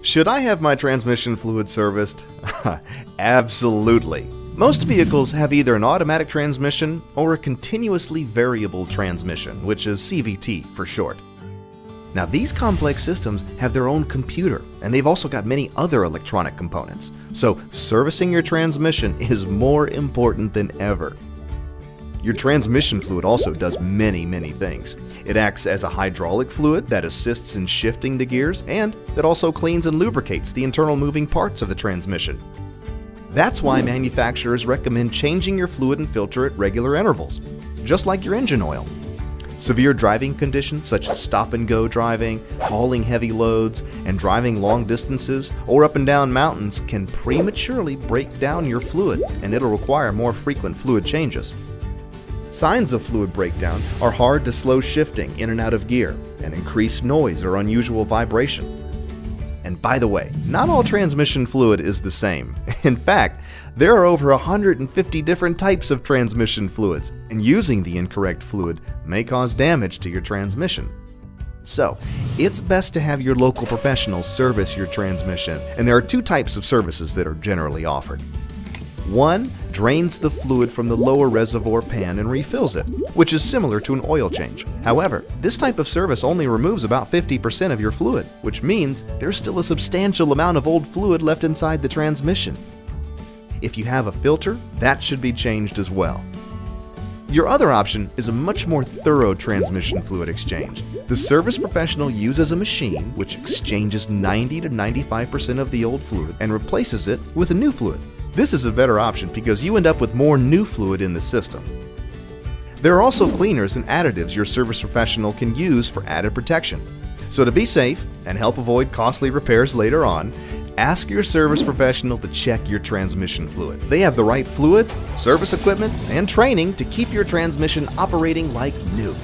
Should I have my transmission fluid serviced? Absolutely. Most vehicles have either an automatic transmission or a continuously variable transmission, which is CVT for short. Now, these complex systems have their own computer, and they've also got many other electronic components, so servicing your transmission is more important than ever. Your transmission fluid also does many things. It acts as a hydraulic fluid that assists in shifting the gears, and it also cleans and lubricates the internal moving parts of the transmission. That's why manufacturers recommend changing your fluid and filter at regular intervals, just like your engine oil. Severe driving conditions such as stop-and-go driving, hauling heavy loads, and driving long distances or up and down mountains can prematurely break down your fluid, and it'll require more frequent fluid changes. Signs of fluid breakdown are hard to slow shifting in and out of gear, and increased noise or unusual vibration. And by the way, not all transmission fluid is the same. In fact, there are over 150 different types of transmission fluids, and using the incorrect fluid may cause damage to your transmission. So, it's best to have your local professionals service your transmission, and there are two types of services that are generally offered. One drains the fluid from the lower reservoir pan and refills it, which is similar to an oil change. However, this type of service only removes about 50% of your fluid, which means there's still a substantial amount of old fluid left inside the transmission. If you have a filter, that should be changed as well. Your other option is a much more thorough transmission fluid exchange. The service professional uses a machine which exchanges 90 to 95% of the old fluid and replaces it with a new fluid. This is a better option because you end up with more new fluid in the system. There are also cleaners and additives your service professional can use for added protection. So to be safe and help avoid costly repairs later on, ask your service professional to check your transmission fluid. They have the right fluid, service equipment, and training to keep your transmission operating like new.